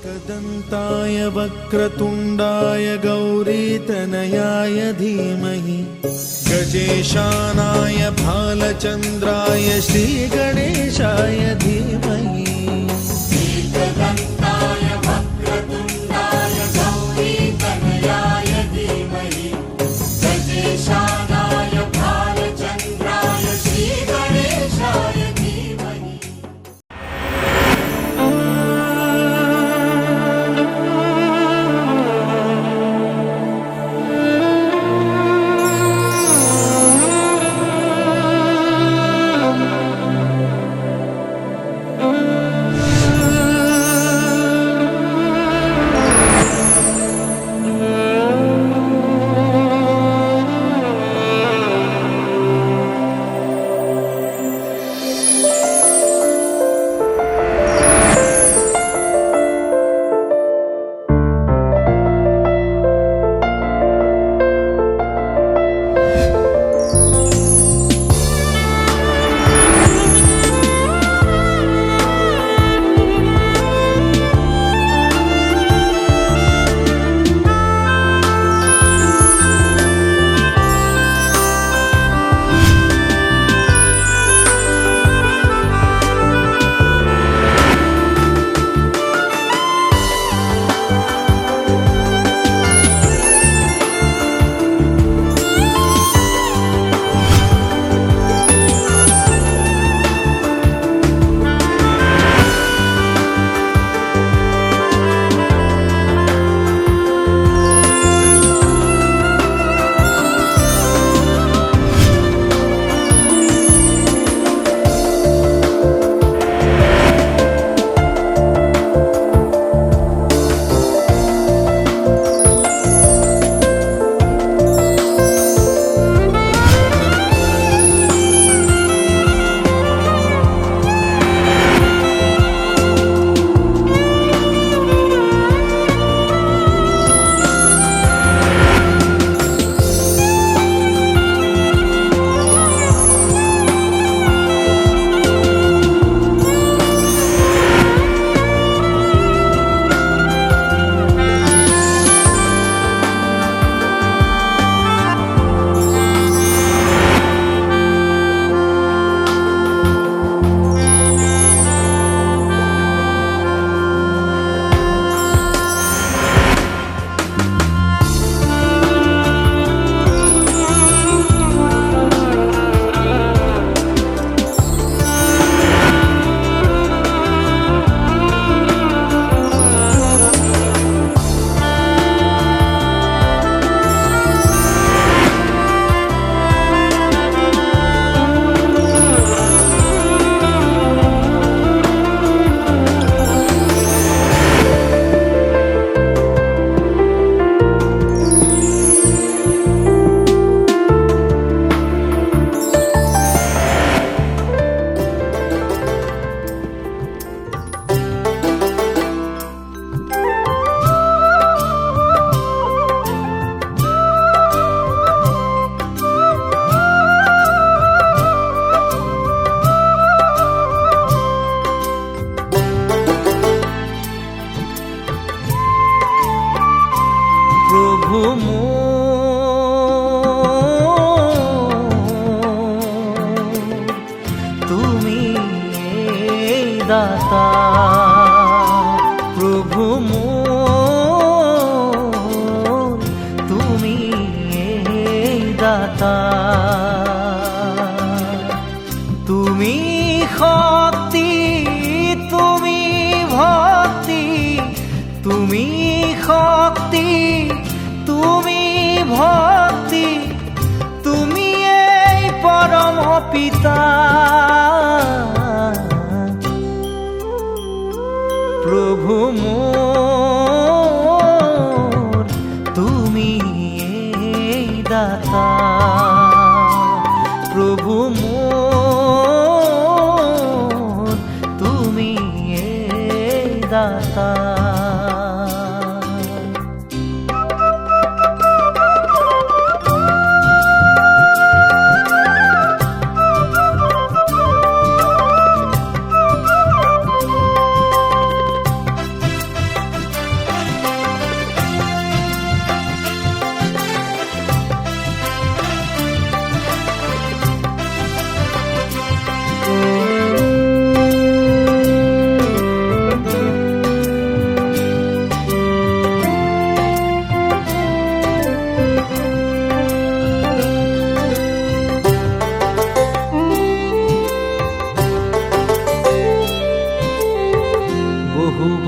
एकदन्ताय वक्रतुण्डाय गौरीतनयाय धीमहि गजेशानाय भालचन्द्राय श्रीगणेशाय धीमहि। एकदन्ताय वक्रतुण्डाय गौरीतनयाय धीमहि गजेशानाय भालचन्द्राय श्रीगणेशाय धीमहि। दाता प्रभु मोर तुमी दाता तुमी शक्ति तुमी भक्ति तुमी शक्ति तुमी भक्ति तुमी परम पिता प्रभु मोर तुमी दाता प्रभु मोर तुमी दाता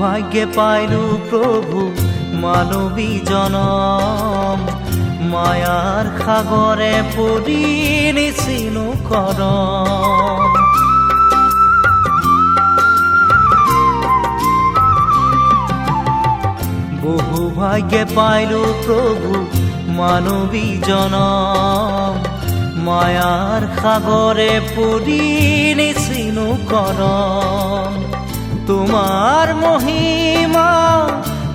ভাগ্যে পাইলো প্রভু মানবী জনম, মায়ার সাগরে পৰি নিচিনো কৰম। বহু ভাগ্যে পাইলো প্ৰভু মানবী জনম, মায়াৰ সাগৰে পৰি নিচিনো কৰম। তোমার মহিমা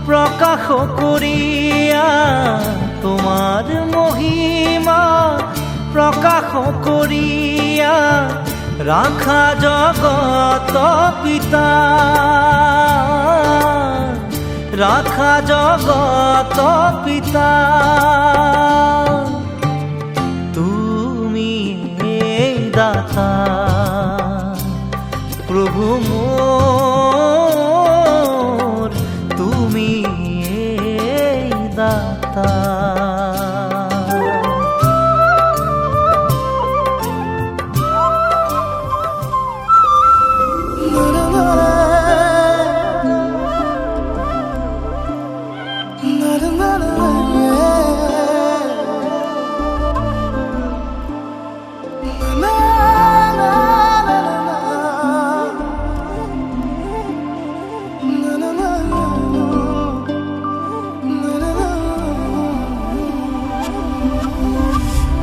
প্রকাশ করিয়া, তোমার মহিমা প্রকাশ করিয়া রাখা জগত পিতা, রাখা জগত পিতা। তুমি দাতা প্রভু মোর, তুমি দাতা।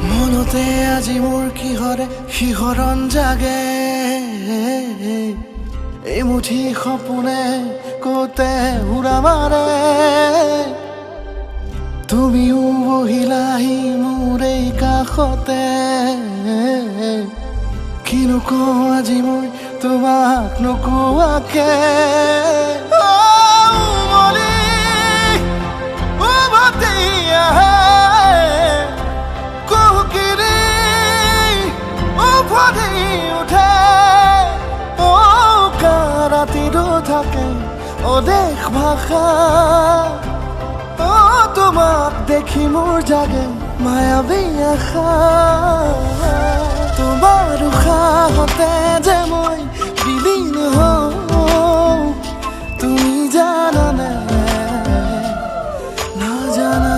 মনতে আজি মোৰ কিহৰে শিহৰণ জাগে, এই মুঠি সপোনে কতে উৰা মাৰে। তুমিও বহিলাহি মোৰ এই কাষতে, কিনো কওঁ আজি মই তোমাক নোকোৱাকে। থাকে অদেশ ভাষা, তোমাক দেখি মোৰ জাগে মায়াবী আশা। তোমাৰ উশাহতে যে মই বিলীন হওঁ, তুমি জানানে নাজানা।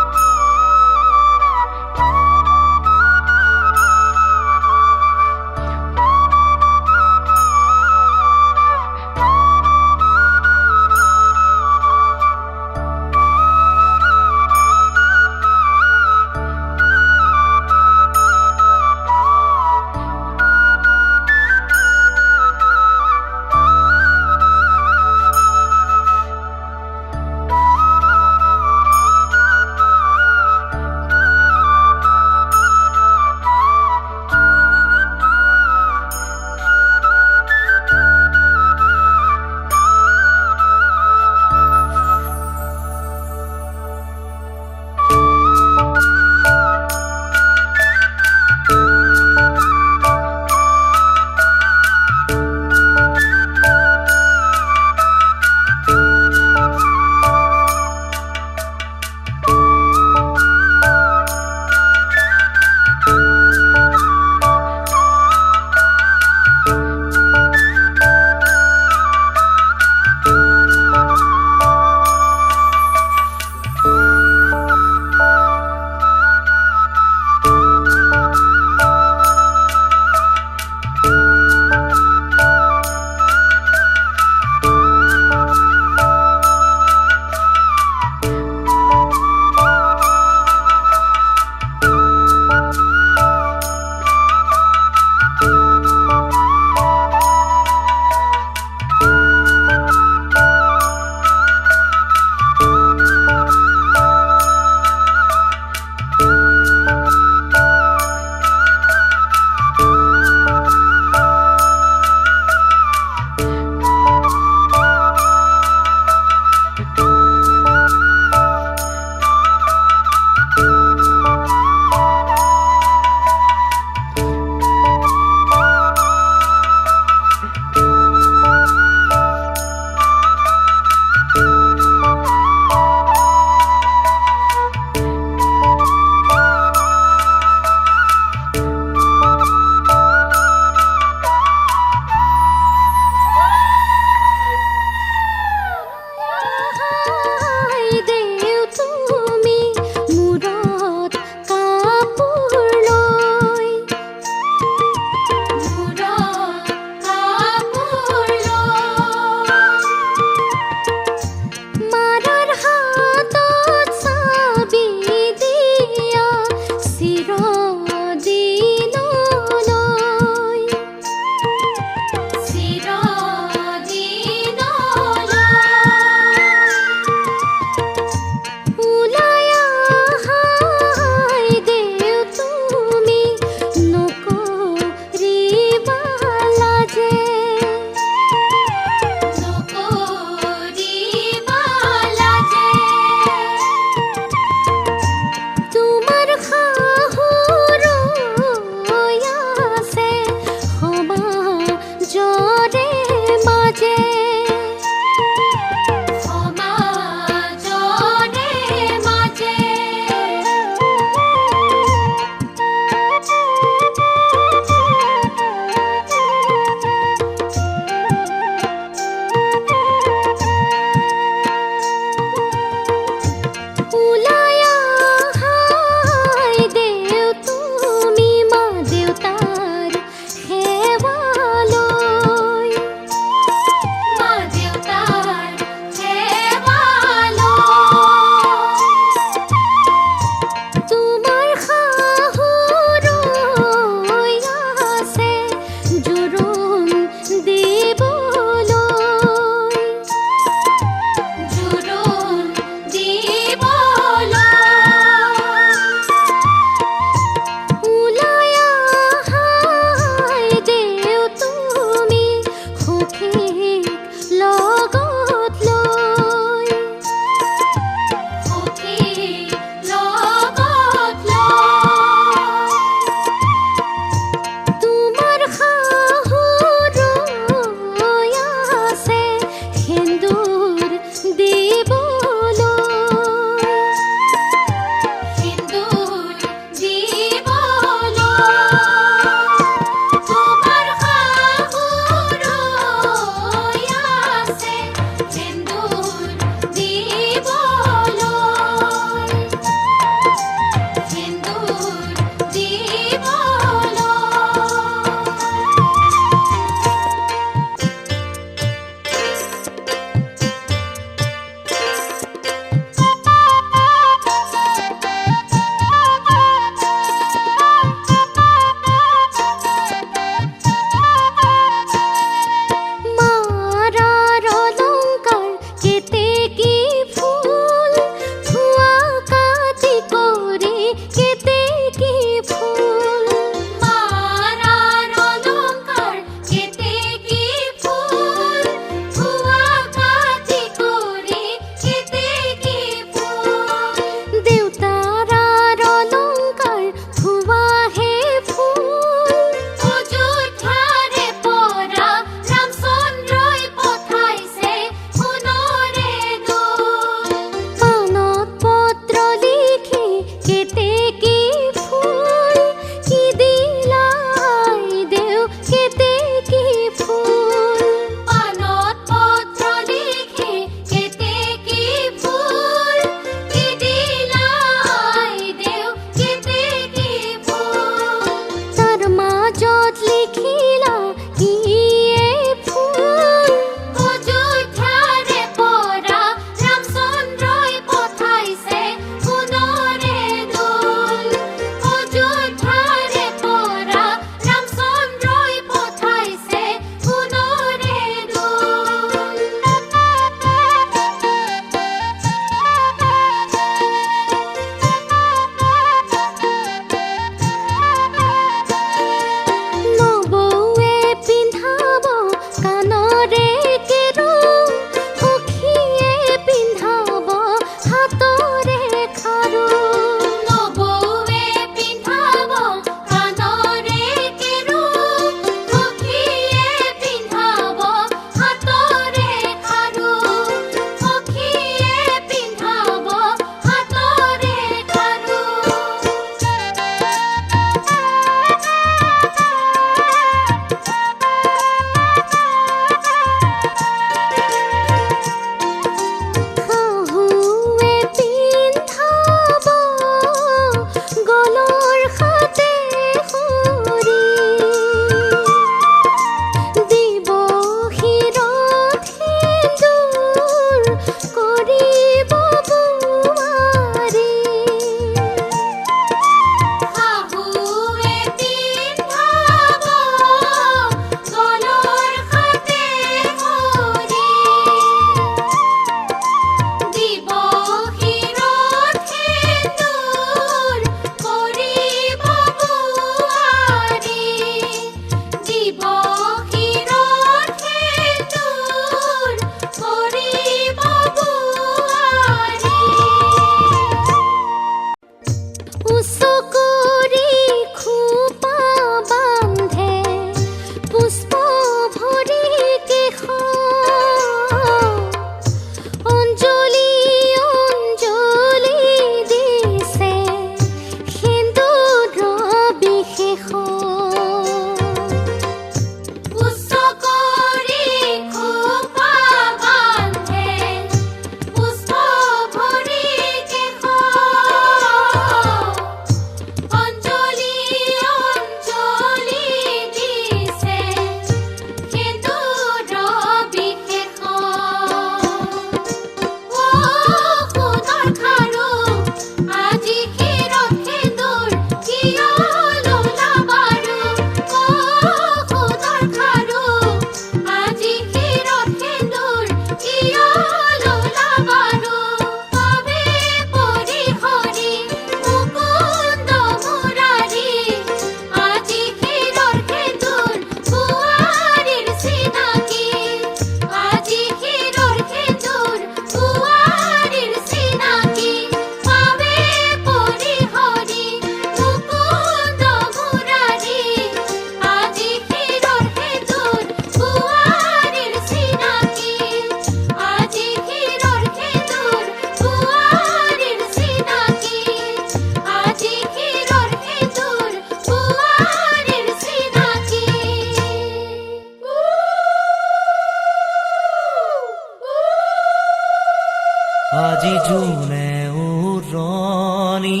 আজি জোনে উৰণি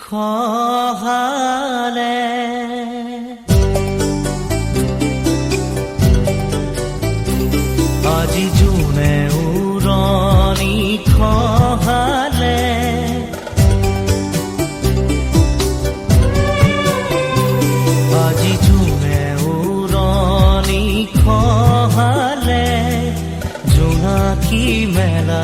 খহালে আজি জোনে উৰণি খহালে আজি জোনে উৰণি খহালে জোনাকী মেলা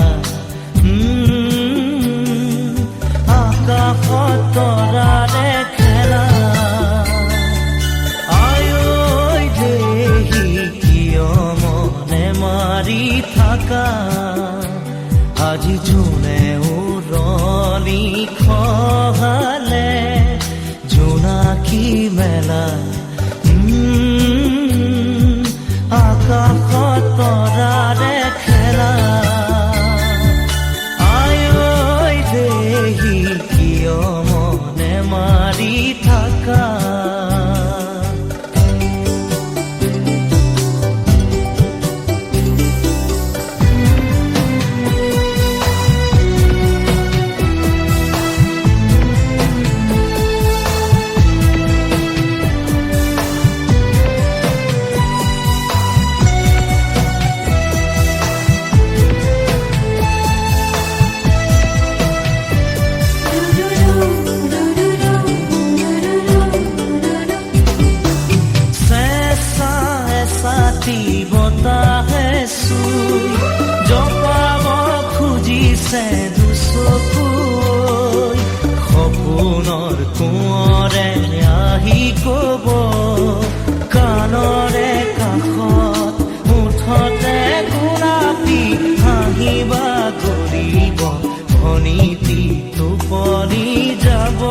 আকাশত তৰাৰে খেলা আয়ৈ দেহি কিয় মনে মাৰি থাকা আজি জোনে উৰণি খহালে জোনাকী মেলা আকাশত তৰাৰে খেলা আয়ৈ দেহি কিয় মনে মাৰি থাকা বতাহে চুই জপাব খুজিছে দুচকুই সপোনৰ কোঁৱৰে আহি কব কাণৰে কাষত মুঠতে গোলাপী হাঁহিবা কৰিব ভনীতি টোপনি যাব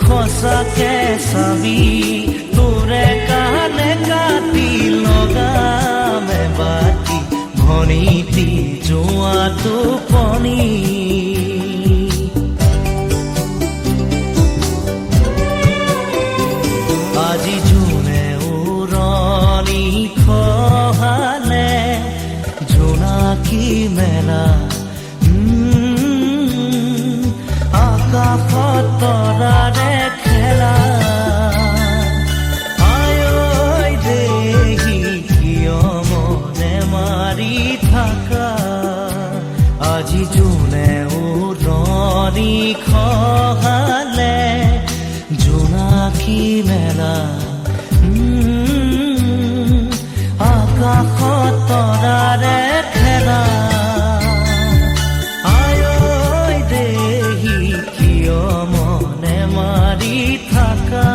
সঁচাকে চাবি তোৰে কাণে কাটি লগামে বাতি ভনীতি যোৱা টোপনি আজি জোনে উৰণি খহালে জোনাকী মেলা আকাশত তৰাৰে খেলা আয়ৈ দেহি কিয় মনে মাৰি থাকা আজি জোনে উৰণি খহালে জোনাকী মেলা আকাশত তৰাৰে খেলা আয়ৈ দেহি কিয় মনে মাৰি থাকা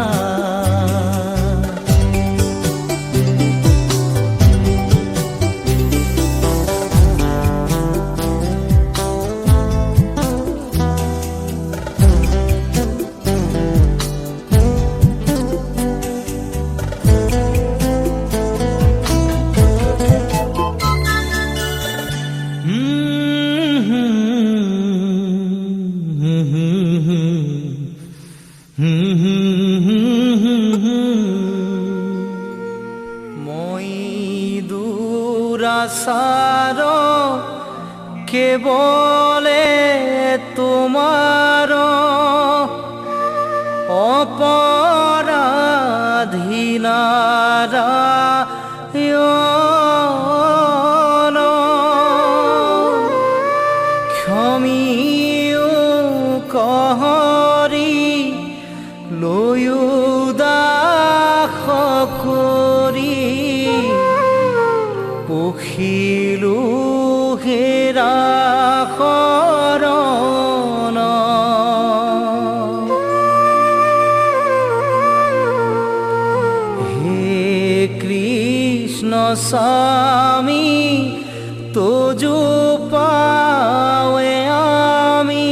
মই দুৰাচাৰ কেৱলে তোমাৰ অপৰাধী নাৰায়ণ ক্ষমিও কহৰি লৈও দাস কৰি পখিলো হেৰা স্বামী তোজো পাৱে আমি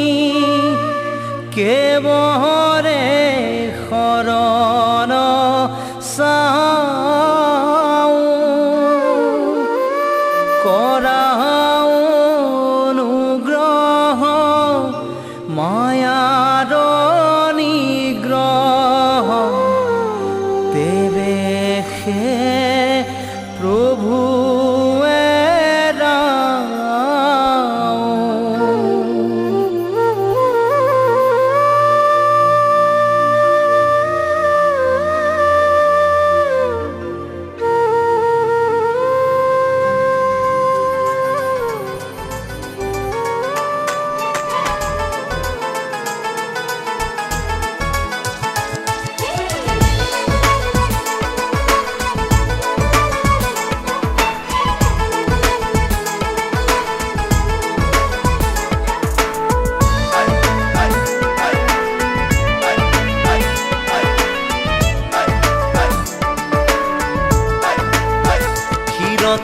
কেৱৰে শৰণ চাওঁ কৰাও অনুগ্ৰহ মায়াৰ নিগ্ৰহ তেবে সে প্ৰভুৱে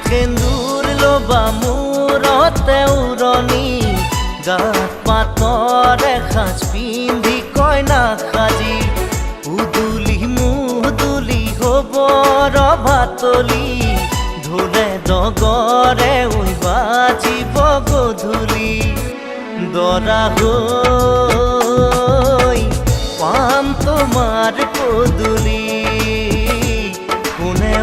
সেন্দুৰ লবা মূৰতে উৰণি গাত পাতৰে সাজ পিন্ধি কইনা সাজি উদুলি মুদুলি হ'ব ৰভাতলি ঢোলে ডগৰে উই বাজিব গধূলি দৰা হৈ পাম তোমাৰ পদূলি কোনে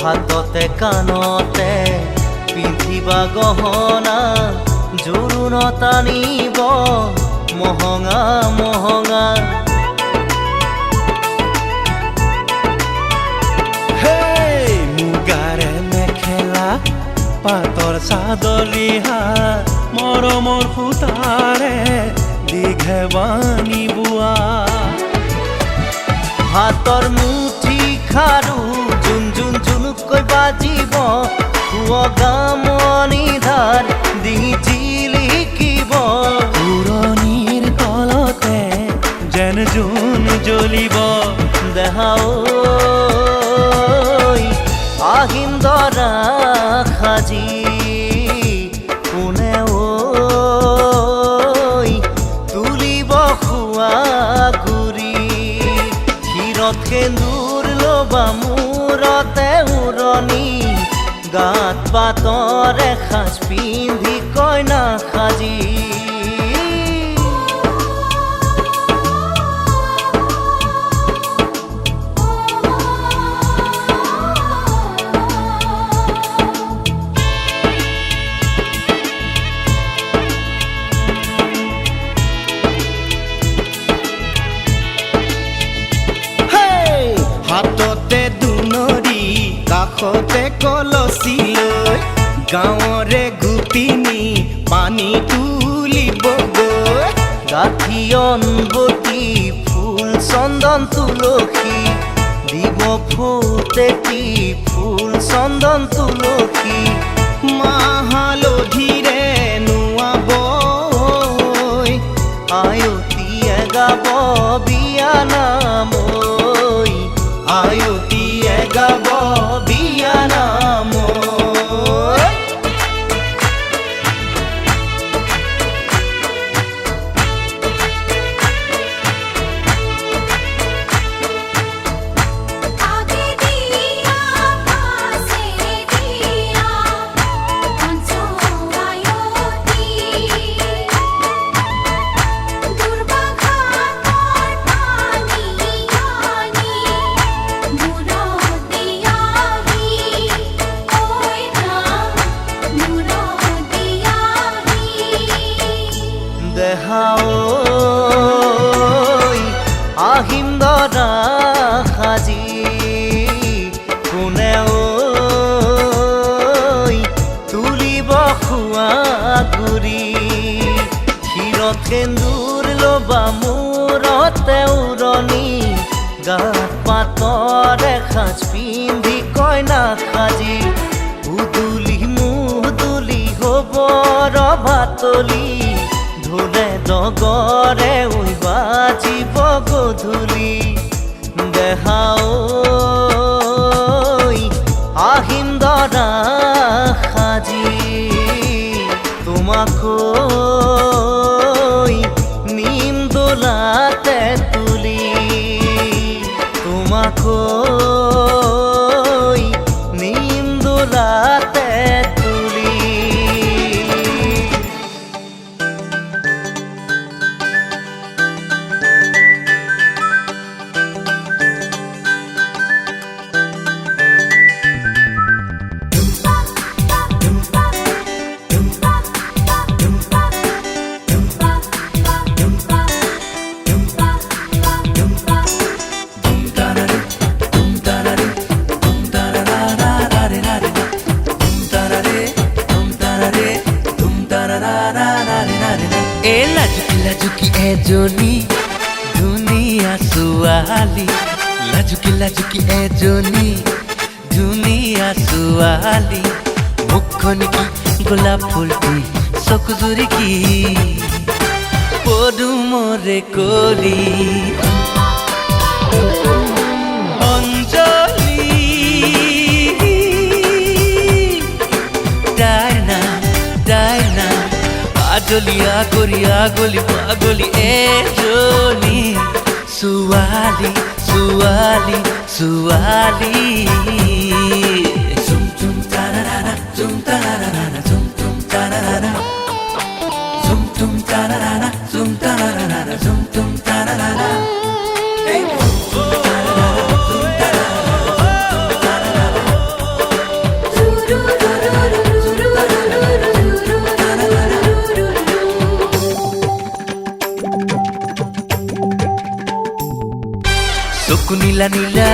হাততে কাণতে পিন্ধিবা গহনা জোৰোণ টানিব মহঙা মহঙা মুগাৰে মেখেলা পাতৰ চাদৰ ৰিহা মৰমৰ সূতাৰে দীঘে বানি বোৱা হাতৰ মুঠি খাৰু জুন জুন জুনুকৈ বাজিব গামনি ধাৰ ডিঙি জিলিকিব পুৰণিৰ তলতে যেন জোন জ্বলিব দেহা আহিন দৰা সাজি কোনে তুলিব খোৱা গুৰি ক্ষীৰত সেন্দুৰ লবা মূৰতে উৰণি গাত পাতৰে সাজ পিন্ধি কইনা সাজি হাততে দুনৰি কাষতে কলচি লৈ গাঁৱৰে গোপিনী পানী তুলিবগৈ গাঁঠি অনবতী ফুল চন্দন তুলসী দিব ফুটেতি ফুল চন্দন তুলসী মাহালধিৰে নোৱাব আয়তীয়ে গাব বিয়া নাম আয়তীয়ে গাব বিয়া নাম आगे दिया पासे दिया খোৱা গুৰি শিৰত সেন্দুৰ লবা মূৰতে উৰণি গাত পাতৰ এসাঁজ পিন্ধি কইনা সাজি উদুলি মুদুলি হ'ব ৰভাতলি ঢোলে ডগৰে উই বাজিব গধূলি দেহাও আহিম দৰা সাজি তোমাকৈ নিম দোলাতে তুলি তোমাকৈ নিম দোলাতে তুলি লাজুকি এজনী ধুনীয়া ছোৱালী লাজুকি এজনী ধুনীয়া ছোৱালী মুখখন কি গোলাপ ফুলটি চকুজুৰি কি পদুমৰে কলি অঞ্জলি ডাইনা আজলিয়া কৰিয়া গলি পাগলি এজনী ছোৱালী ছোৱালী ছোৱালী জুম জুম তাৰাৰা জুম তাৰাৰা জুম জুম তাৰাৰা জুম জুম তাৰাৰা জুম তাৰাৰা জুম জুম তাৰাৰা চকু নীলা নীলা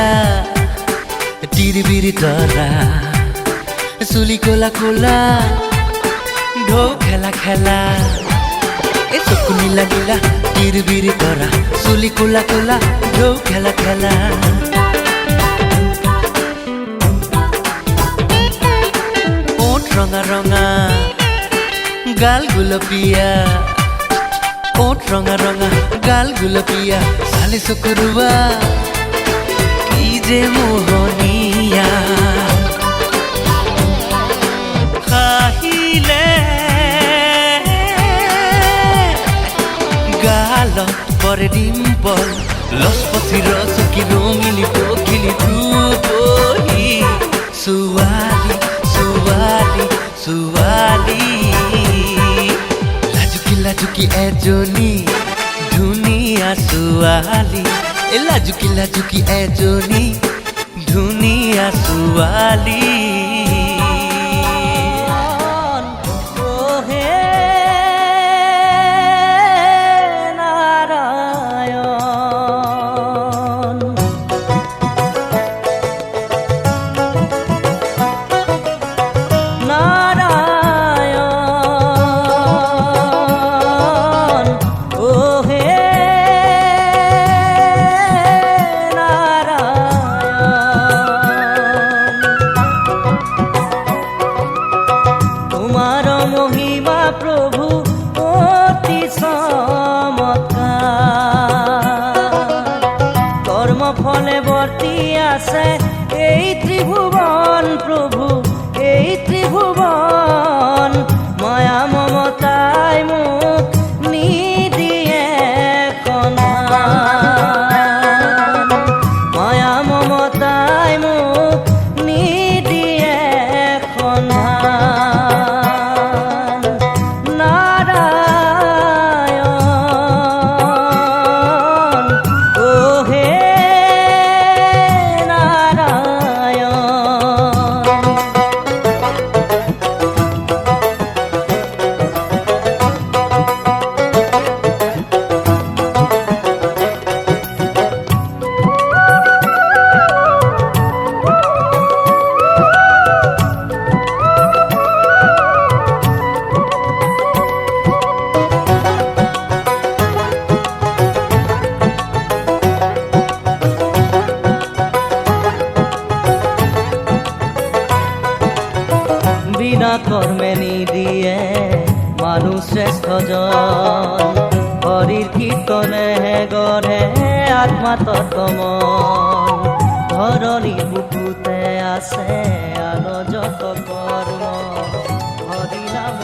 টিৰিবিৰি তৰা চুলি কোলা কোলা ঢৌ খেলা খেলা এই চকু নীলা নীলা টিৰিবিৰি তৰা চুলি কোলা কোলা ঢৌ খেলা খেলা ওঠ ৰঙা ৰঙা গাল গুলপীয়া ওঠ ৰঙা ৰঙা গাল গুলপীয়া চালে চকুৰুৱা কি যে মোহনীয়া হাঁহিলে গালত পৰে ডিম্পল লচপতিৰ চকী ৰঙিলি পখিলি ধুবহি ছোৱালী ছোৱালী ছোৱালী লাজুকি এজনী ধুনীয়া ছোৱালী লাজুকি এজনী ধুনীয়া ছোৱালী প্রভু অতি চমৎকার কর্ম ফলে বর্তি আছে এই ত্রিভুবন প্রভু এই ত্রিভুবন মায়া মমতায় মুখ নিদিয়ে মায়া মমতায় মুখ নিদিয়ে না দিয়ে মানুহ শ্ৰেষ্ঠজন হৰিৰ কীৰ্তনেহে গঢ়ে আত্মা তত্ত্বমন ধৰণী বুকুতে আছে আন যত কৰ্ম হৰি নাম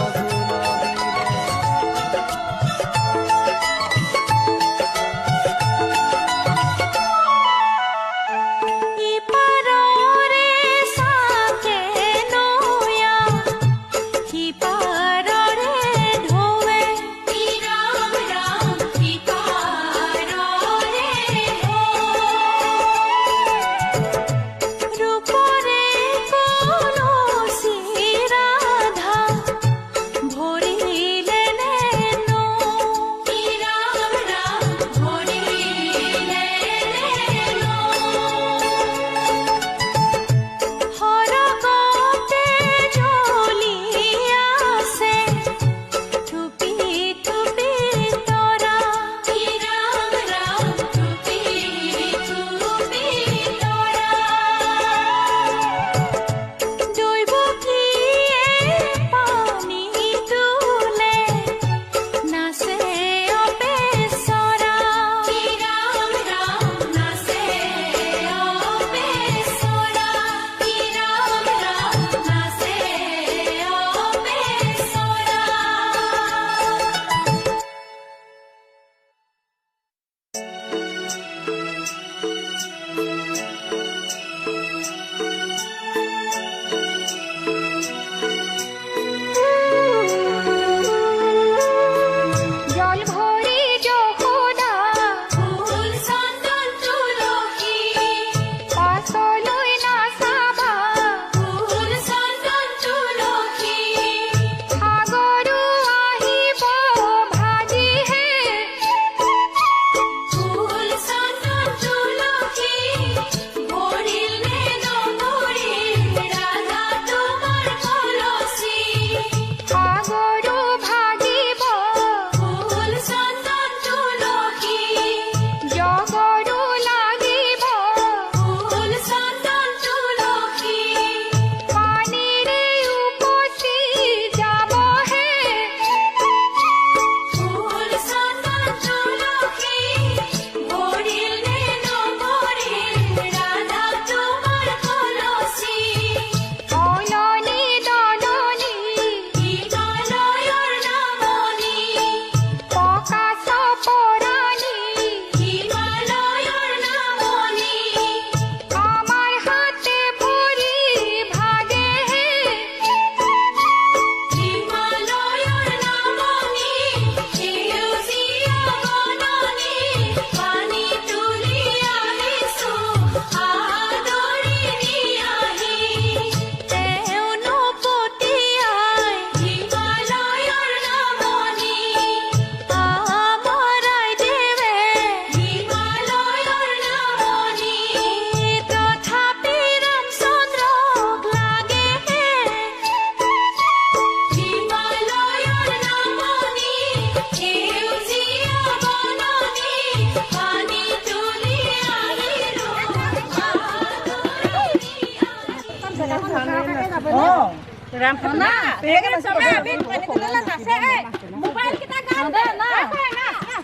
mobile kita kan deh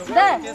deh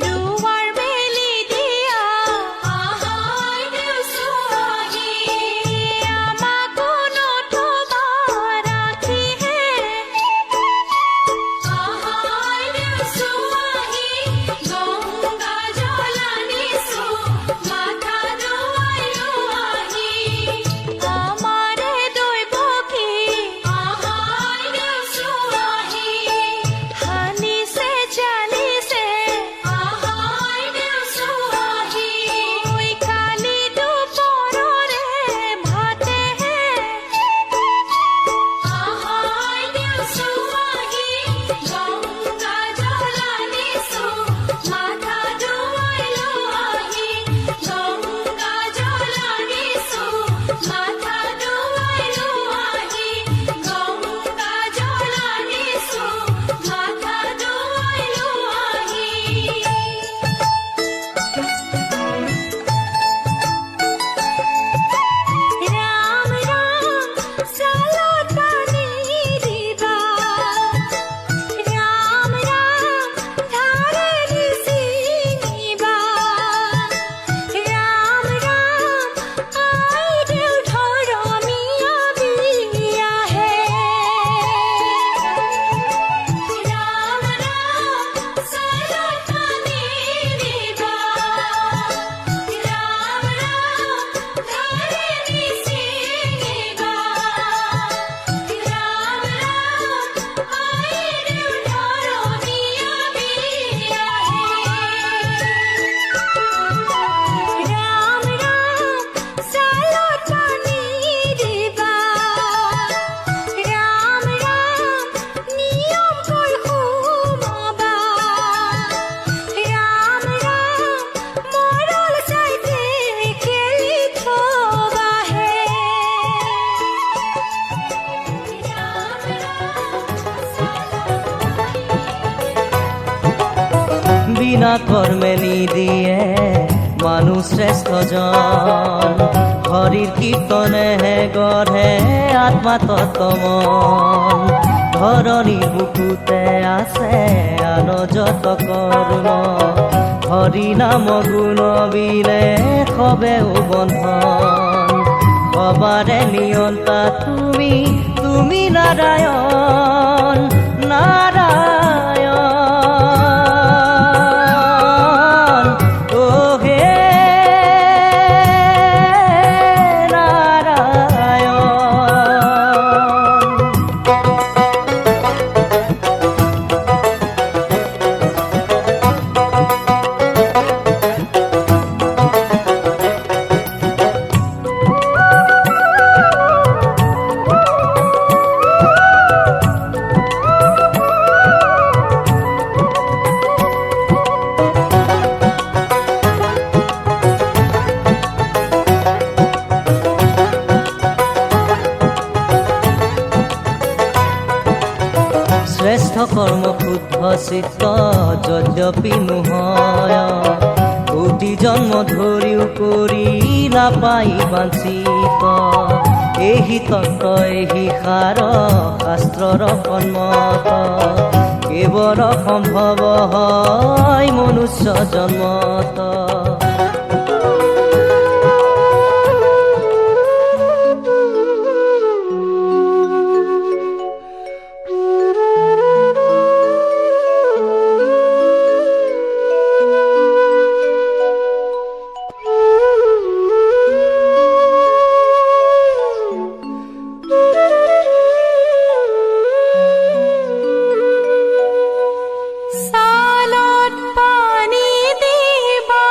দুৱাৰ মেলি দিয়া বিনা কৰ্মে নিদিয়ে মানুষ শ্ৰেষ্ঠজন হৰিৰ কীৰ্তনেহে গঢ়ে আত্মা তত্ত্বমন ধৰণীৰ বুকুতে আছে আন যত কৰ্ম হৰি নাম গুণ বিনে সবেও বন্ধন সবাৰে নিয়ন্তা তুমি নাৰায়ণ নাৰায়ণ ও হে নাৰায়ণ। শ্ৰেষ্ঠ কৰ্ম শুদ্ধ চিত্ত যদ্যপি নহয় কোটি জন্ম ধৰিও কৰি নাপাই বাঞ্চিত এই তত্ত্ব এই সাৰ শাস্ত্ৰৰ সন্মত কেৱল সম্ভৱ হয় মনুষ্য জন্মত सालत पानी देबा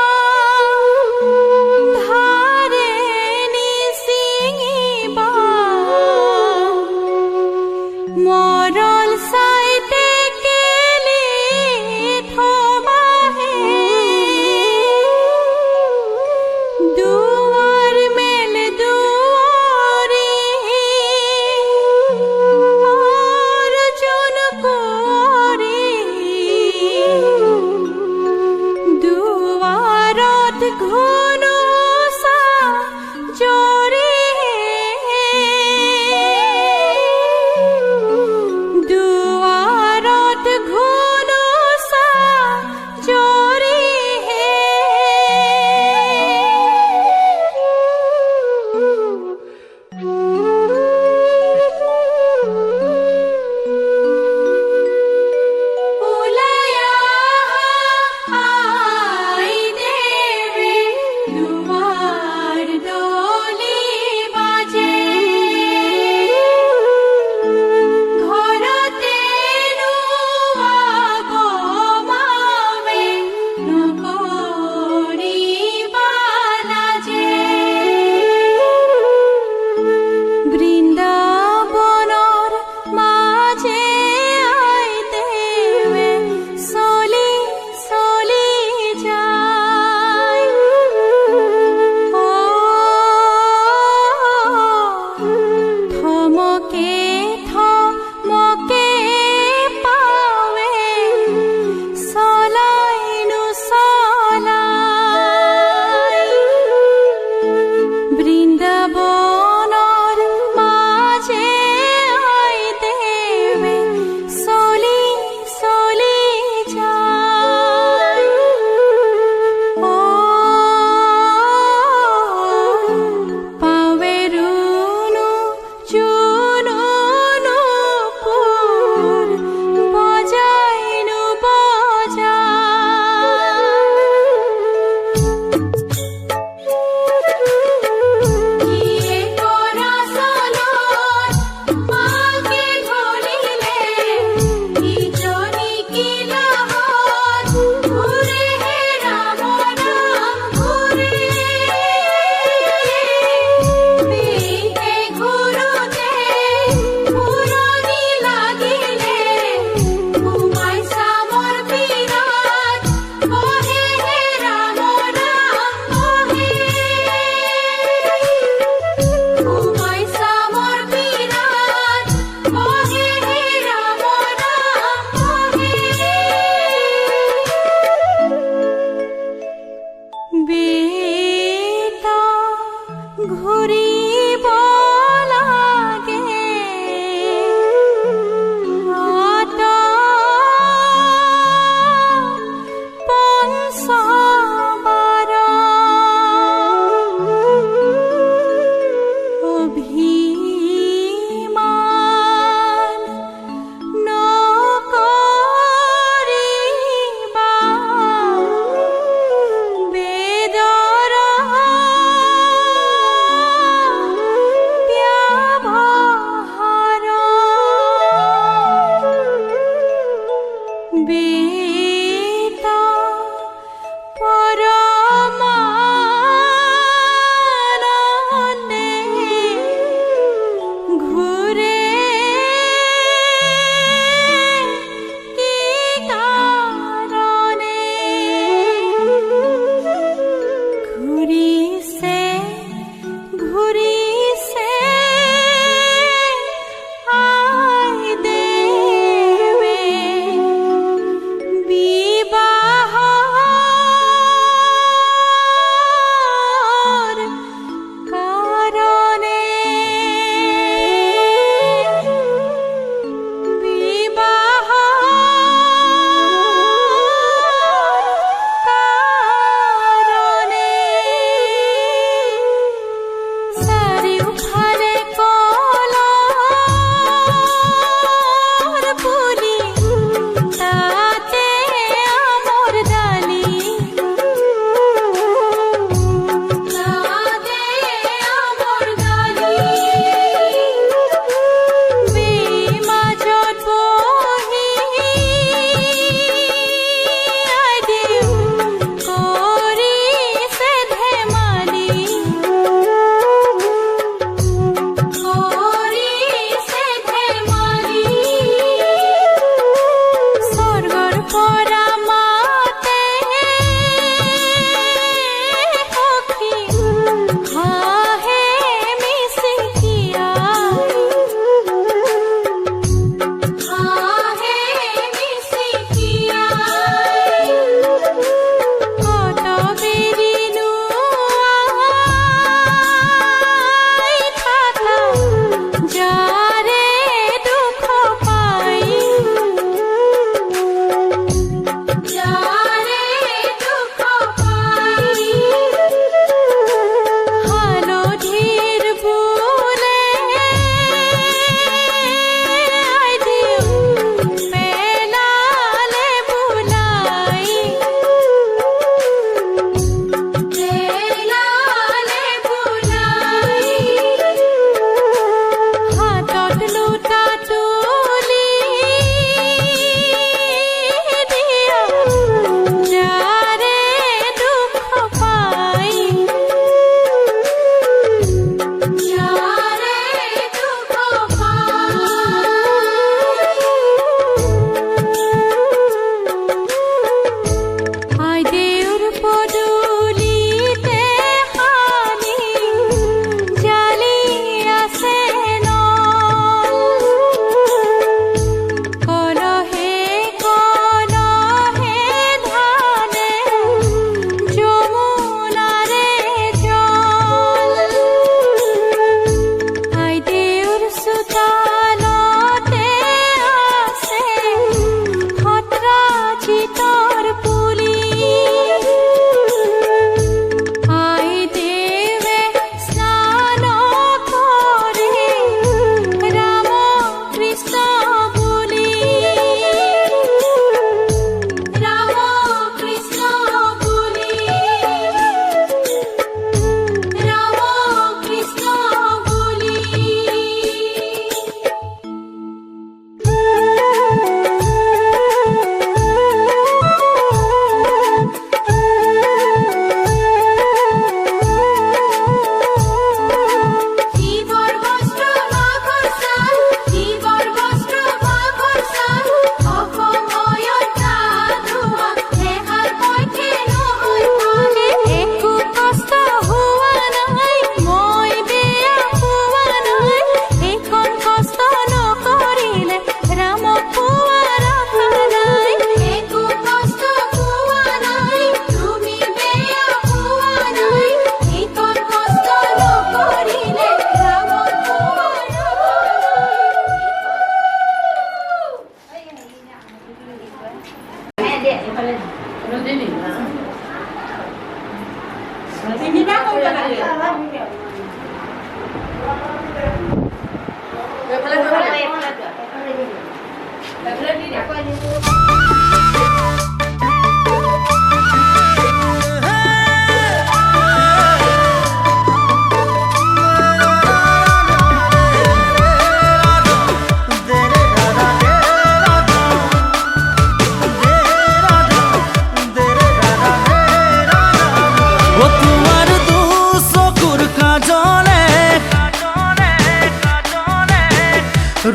তিনিটা কৰিব লাগে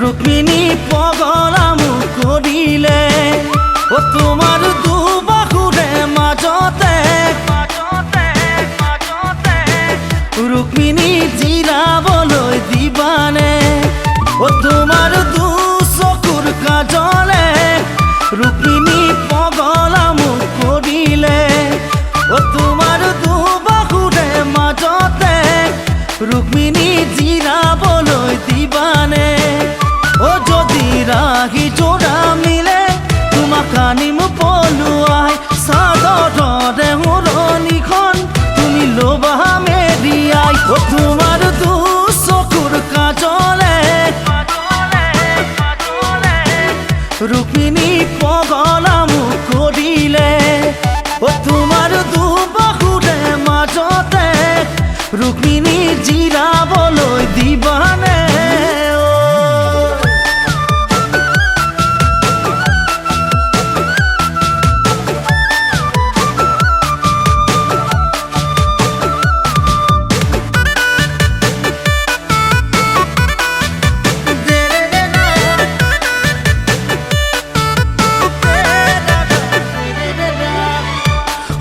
रुक्मिणी पगलामु करिले ओ तुमार दुबाहुरे माजते रुक्मिणी जिराबलै दिबाने ओ तुमार दु चकुर काजले रुक्मिणी पगलामु करिले ओ तुमार दुबाहुरे माजते रुक्मिणी जिराबलै दिबाने ओ जदि राही जोड़ा मिले तुमाक आनिम पलुआई सादरे उरनिखन तुमी लबा मेरियाई ओ तुमार दु चकुर काजले रुक्मिणी पगलामु करिले ओ तुमार दु बाहुरे माजते रुक्मिणी जिराबलै दिबाने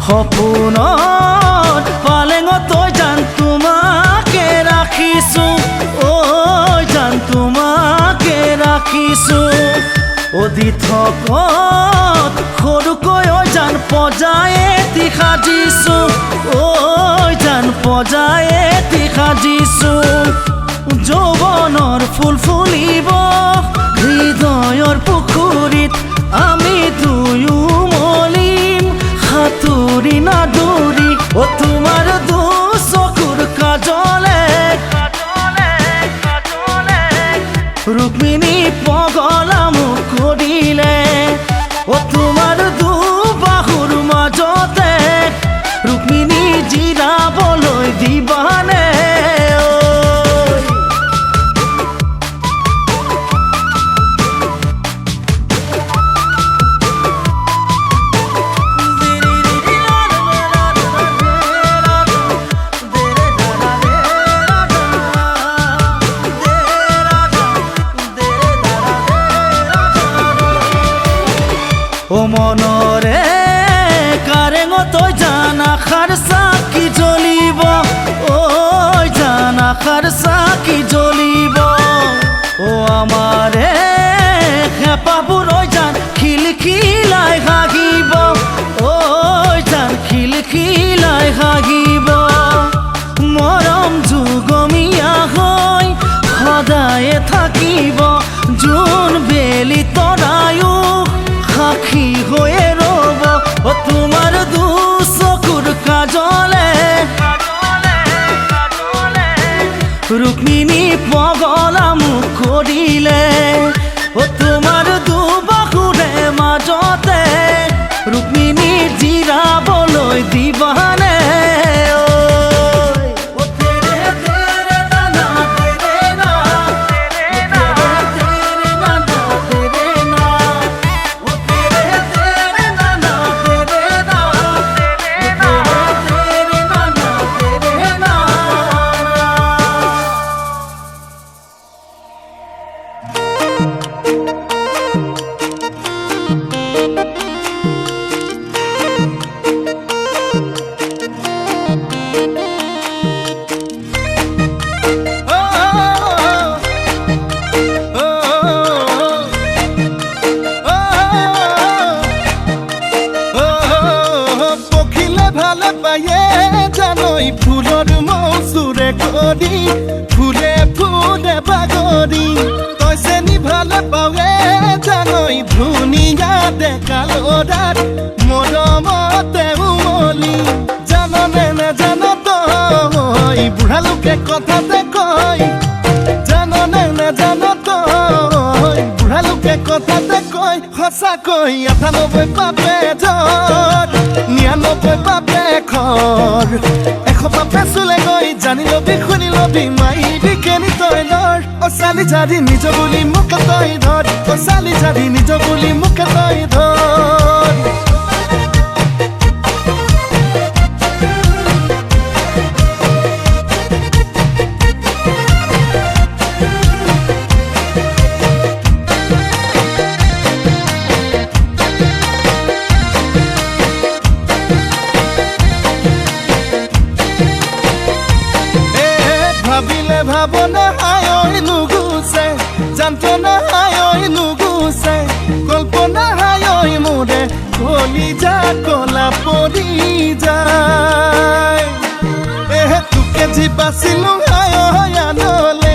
সপোনত পালেঙত তই জান তোমাকে ৰাখিছো ঐ জান তোমাকে ৰাখিছো অদি থকত সৰুকৈ ঐ জান পজাই এটি সাজিছো ঐ জান পজাই এটি সাজিছো যৌৱনৰ ফুল ফুলিব হৃদয়ৰ পুখুৰীত আমি দুয়ো মলিম হাতুরি না দূরি ও তোমার দু চকুর কাজলে रुक्मिणी पगलामु करिले ओ तुमार दु बाहुर माजते रुक्मिणी जिराबलै दिबाने ओ मनरे कारेङ तै जान आखार साकी जलिब ओ जान आखार साकी जलिब ओ आमारे हेपाबुर जान খিলখিলাই হাগিব ओ जान খিলখিলাই হাগিব মৰম যুগমীয়া হৈ সদায়ে থাকিব জোন বেলি তৰায়ো সাক্ষী হয়ে রব ও তোমার দু চকুর কাজলে रुक्मिणी पगलामु करिले ओ तुमार दु बाहुरे माजते रुक्मिणी जिराबलै दिबाने ফুলৰ মৌচুৰে কৰি ফুলে ফুলে বাগৰি তই চেনি ভাল পাৱে জানৈ ঐ ধুনীয়া ডেকা ল'ৰাত মৰমতে উমলি জাননে নেজান তই বুঢ়া লোকে কথাতে কয় জাননে নেজান তই বুঢ়া লোকে কথাতে কয় সঁচাকৈ ৯৮ পাপে যত ৯৯ পাপে খৰ ১০০ পাপে চুলে গৈ জানি লবি শুনি লবি মাইবি কেনি তই লৰ অ চালি জাৰি নিজ বুলি মোক তই ধৰ অ চালি জাৰি নিজ বুলি মোক তই ধৰ ভাবিলে ভাবনা হায় নুগুছে যন্ত্ৰণা হায় নুগুছে কল্পনা হায় মোৰে কলিজা কলা পৰি যায় তোকে যি বাচিলো হায় আনলে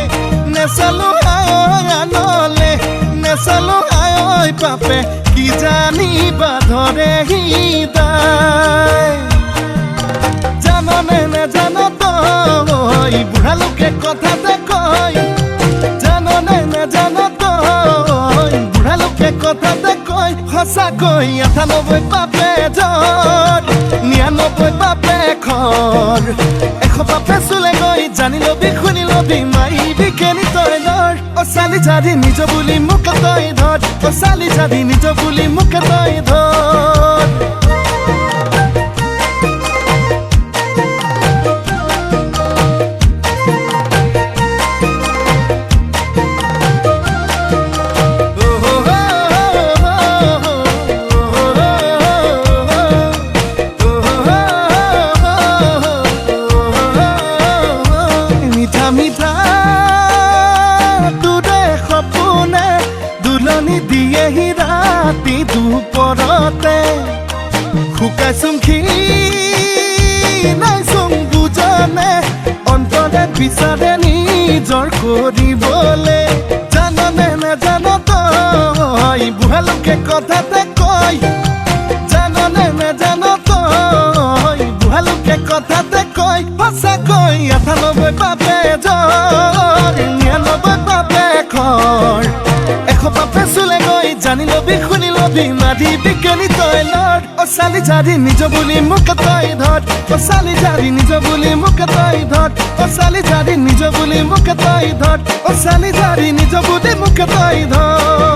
নেচালো হায় আনলে নেচালো হায় পাপে কি জানিবা ধৰে হৃদয় জাননে নেজান তই বুঢ়া লোকে কথাতে কয় জাননে নেজান তই বুঢ়া লোকে কথাতে কয় সঁচাকৈ ৯৮ পাপে যত ৯৯ পাপে খৰ ১০০ পাপে চুলে গৈ জানি লবি শুনি লবি মাইবি কেনি তই লৰ অ চালি জাৰি নিজ বুলি মোক তই ধৰ অ চালি জাৰি নিজ বুলি মোক তই ধৰ দিয়েহি ৰাতি দুপৰতে শুকাইছোং নাইছোং বুজনে অন্তৰে বিচাৰে নিজৰ কৰিবলে জাননে নেজান তই বুঢ়া লোকে কথাতে কয় জাননে নেজান তই বুঢ়া লোকে কথাতে কয় সঁচাকৈ ৯৮ পাপে যত ৯৯ পাপে খৰ ১০০ পাপে চুলে গৈ জানি লবি শুনি লবি মাৰিবি কেনি তই লৰ অ চালি জাৰি নিজ বুলি মোক তই ধৰ অ চালি জাৰি নিজ বুলি মোক তই ধৰ অ চালি জাৰি নিজ বুলি মোক তই ধৰ অ চালি জাৰি নিজ বুলি মোক তই ধৰ